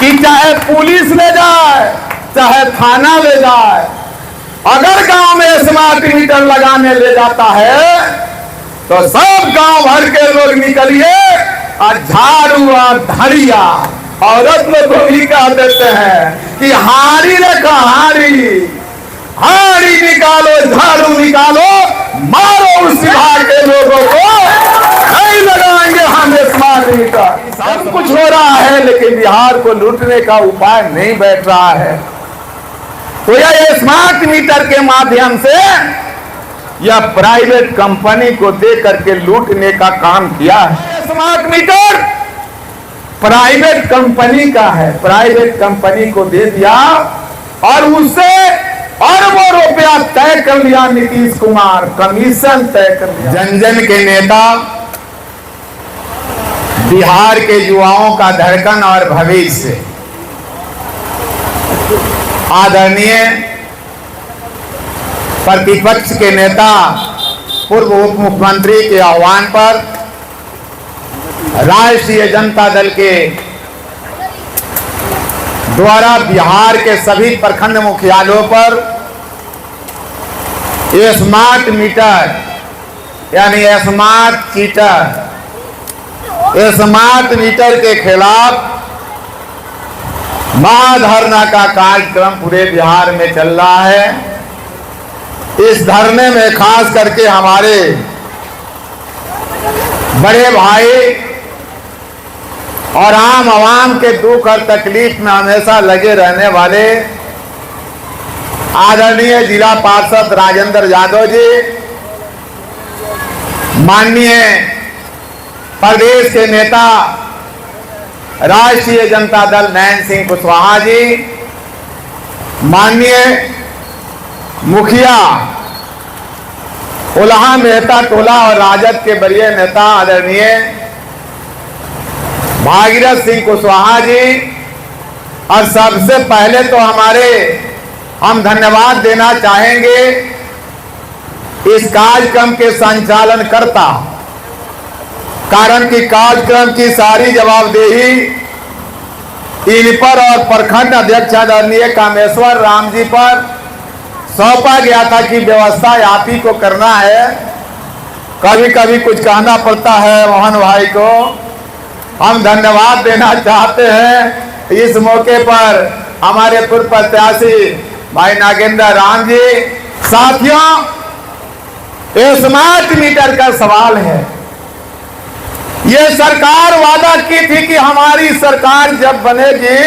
कि चाहे पुलिस ले जाए चाहे थाना ले जाए, अगर गांव में स्मार्ट मीटर लगाने ले जाता है तो सब गांव भर के लोग निकलिए और झाड़ू और धड़िया, औरत लोग को भी कह देते हैं कि हारी रखा हारी, हारी निकालो झाड़ू निकालो, मारो उस विभाग के लोगों को, नहीं लगाएंगे हम स्मार्ट मीटर। सब कुछ हो रहा है लेकिन बिहार को लूटने का उपाय नहीं बैठ रहा है। तो यह स्मार्ट मीटर के माध्यम से यह प्राइवेट कंपनी को दे करके लूटने का काम किया है। स्मार्ट मीटर प्राइवेट कंपनी का है, प्राइवेट कंपनी को दे दिया और उससे अरबों रुपया तय कर लिया नीतीश कुमार, कमीशन तय कर लिया। जन जन के नेता, बिहार के युवाओं का धड़कन और भविष्य, आदरणीय प्रतिपक्ष के नेता पूर्व उप मुख्यमंत्री के आह्वान पर राष्ट्रीय जनता दल के द्वारा बिहार के सभी प्रखंड मुख्यालयों पर स्मार्ट मीटर यानी स्मार्ट चीटर, स्मार्ट मीटर के खिलाफ महाधरना का कार्यक्रम पूरे बिहार में चल रहा है। इस धरने में खास करके हमारे बड़े भाई और आम आवाम के दुख और तकलीफ में हमेशा लगे रहने वाले आदरणीय जिला पार्षद राजेंद्र यादव जी, माननीय प्रदेश के नेता राष्ट्रीय जनता दल नयन सिंह कुशवाहा जी, माननीय मुखिया उल्हा मेहता टोला और राजद के वरीय नेता आदरणीय भागीरथ सिंह कुशवाहा जी, और सबसे पहले तो हम धन्यवाद देना चाहेंगे इस कार्यक्रम के संचालन करता, कारण कि कार्यक्रम की सारी जवाबदेही इन पर और प्रखंड अध्यक्ष आदरणीय कामेश्वर राम जी पर सौंपा गया था कि व्यवस्था आप ही को करना है। कभी कभी कुछ कहना पड़ता है मोहन भाई को। हम धन्यवाद देना चाहते हैं इस मौके पर हमारे पूर्व प्रत्याशी भाई नागेंद्र राम जी। साथियों, स्मार्ट मीटर का सवाल है। ये सरकार वादा की थी कि हमारी सरकार जब बनेगी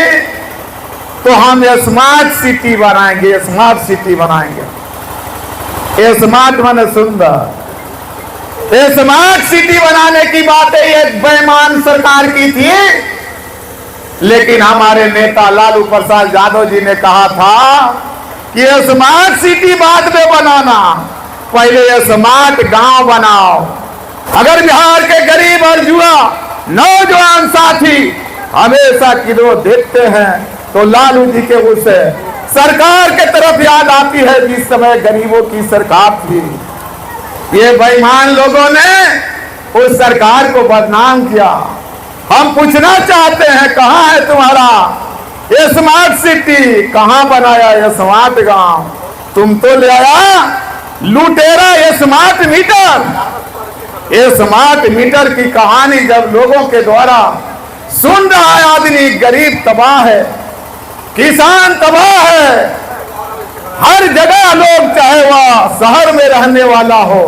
तो हम स्मार्ट सिटी बनाएंगे, स्मार्ट सिटी बनाएंगे। स्मार्ट माने सुंदर, स्मार्ट सिटी बनाने की बातें ये बेईमान सरकार की थी, लेकिन हमारे नेता लालू प्रसाद यादव जी ने कहा था कि स्मार्ट सिटी बाद में बनाना, पहले स्मार्ट गांव बनाओ। अगर बिहार के गरीब और युवा नौजवान साथी हमेशा किधर देखते हैं तो लालू जी के उस सरकार के तरफ याद आती है जिस समय गरीबों की सरकार थी। ये बेईमान लोगों ने उस सरकार को बदनाम किया। हम पूछना चाहते हैं कहां है तुम्हारा ये स्मार्ट सिटी, कहां बनाया ये स्मार्ट गांव? तुम तो ले आया लुटेरा ये स्मार्ट मीटर। ये स्मार्ट मीटर की कहानी जब लोगों के द्वारा सुन रहा है आदमी, गरीब तबाह है, किसान तबाह है, हर जगह लोग, चाहे वह शहर में रहने वाला हो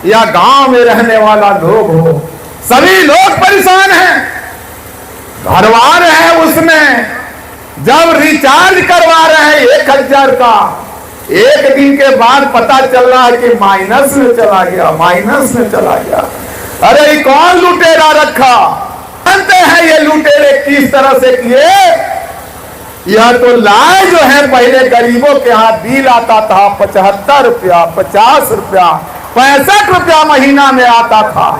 या गांव में रहने वाला लोग हो, सभी लोग परेशान हैं। भरवा रहे हैं उसमें, जब रिचार्ज करवा रहे हैं 1000 का, एक दिन के बाद पता चल रहा है कि माइनस में चला गया, माइनस में चला गया। अरे ये कौन लुटेरा रखा? जानते हैं ये लुटेरे किस तरह से किए? यह तो लाए जो है, पहले गरीबों के हाथ बिल आता था 75 रुपया, 50 रुपया, 65 रुपया महीना में आता था।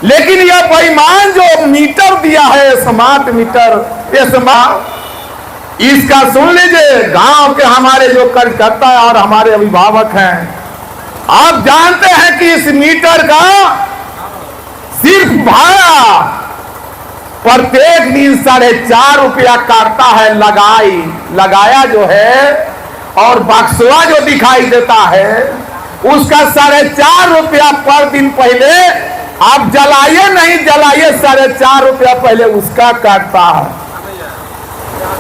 लेकिन यह बेईमान जो मीटर दिया है स्मार्ट मीटर, ये स्मार्ट, इसका सुन लीजिए। गांव के हमारे जो कार्यकर्ता और हमारे अभिभावक हैं, आप जानते हैं कि इस मीटर का सिर्फ भाड़ा प्रत्येक दिन 4.5 रुपया काटता है लगाया जो है, और बक्सवा जो दिखाई देता है उसका 4.5 रुपया पर दिन पहले आप जलाइए नहीं जलाइए 4.5 रुपया पहले उसका काटता है।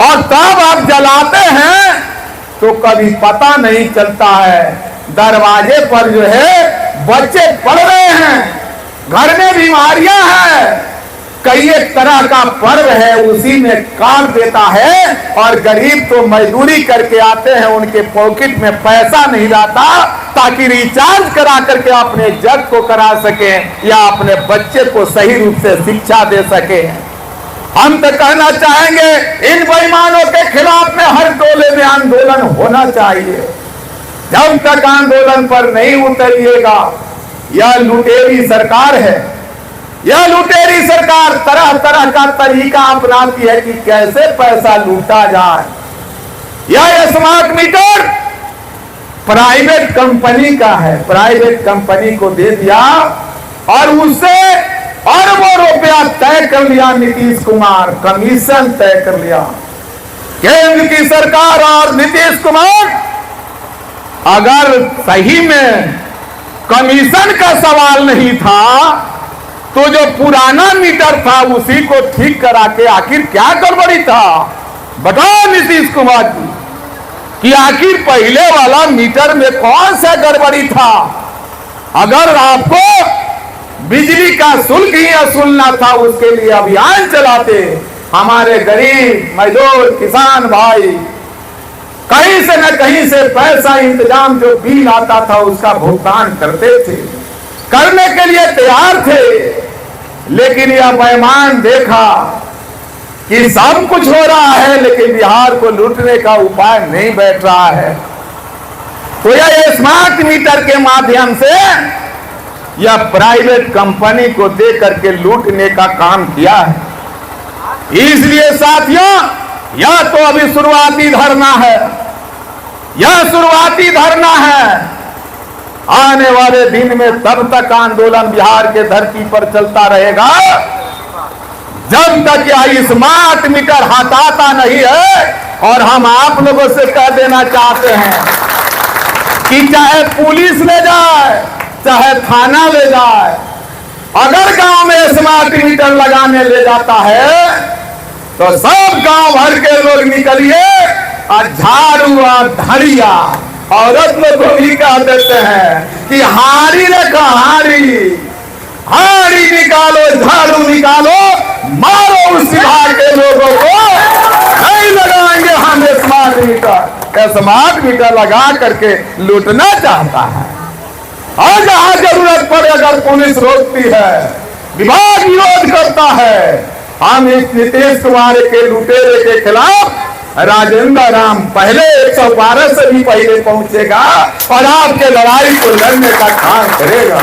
और तब आप जलाते हैं तो कभी पता नहीं चलता है। दरवाजे पर जो है बच्चे पढ़ रहे हैं, घर में बीमारियां हैं, कई एक तरह का पर्व है उसी में काट देता है। और गरीब तो मजदूरी करके आते हैं, उनके पॉकेट में पैसा नहीं रहता ताकि रिचार्ज करा करके अपने जग को करा सके या अपने बच्चे को सही रूप से शिक्षा दे सके। हम तो कहना चाहेंगे इन बेईमानों के खिलाफ में हर टोले में आंदोलन होना चाहिए। जब तक आंदोलन पर नहीं उतरिएगा, यह लुटेरी सरकार है। यह लुटेरी सरकार तरह तरह का तरीका अपनाती है कि कैसे पैसा लूटा जाए। यह स्मार्ट मीटर प्राइवेट कंपनी का है, प्राइवेट कंपनी को दे दिया और उससे अरबों रुपया तय कर लिया नीतीश कुमार, कमीशन तय कर लिया। केंद्र की सरकार और नीतीश कुमार अगर सही में कमीशन का सवाल नहीं था तो जो पुराना मीटर था उसी को ठीक करा के आखिर क्या गड़बड़ी था, बताओ नीतीश कुमार जी कि आखिर पहले वाला मीटर में कौन सा गड़बड़ी था। अगर आपको बिजली का शुल्क ही वसूलना था उसके लिए अभियान चलाते, हमारे गरीब मजदूर किसान भाई कहीं से न कहीं से पैसा इंतजाम जो बिल आता था उसका भुगतान करते थे, करने के लिए तैयार थे। लेकिन यह बेईमान देखा कि सब कुछ हो रहा है लेकिन बिहार को लूटने का उपाय नहीं बैठ रहा है। तो यह स्मार्ट मीटर के माध्यम से यह प्राइवेट कंपनी को दे करके लूटने का काम किया है। इसलिए साथियों यह तो अभी शुरुआती धरना है, यह शुरुआती धरना है। आने वाले दिन में तब तक आंदोलन बिहार के धरती पर चलता रहेगा जब तक यह स्मार्ट मीटर हटाता नहीं है। और हम आप लोगों से कह देना चाहते हैं कि चाहे पुलिस ले जाए चाहे थाना ले जाए, अगर गांव में स्मार्ट मीटर लगाने ले जाता है तो सब गांव भर के लोग निकलिए और झाड़ू और धड़िया औरत लोग को भी कह देते हैं कि हारी रखा हारी निकालो, झाड़ू निकालो, मारो उस विभाग के लोगों को। नहीं लगाएंगे हम स्मार्ट मीटर। स्मार्ट मीटर लगा करके लूटना चाहता है। और जहां जरूरत पड़े अगर पुलिस रोकती है, विभाग विरोध करता है, हम इस नीतीश कुमार के लुटेरे के खिलाफ राजेंद्र राम पहले 112 से भी पहले पहुंचेगा और आपके लड़ाई को लड़ने का काम करेगा।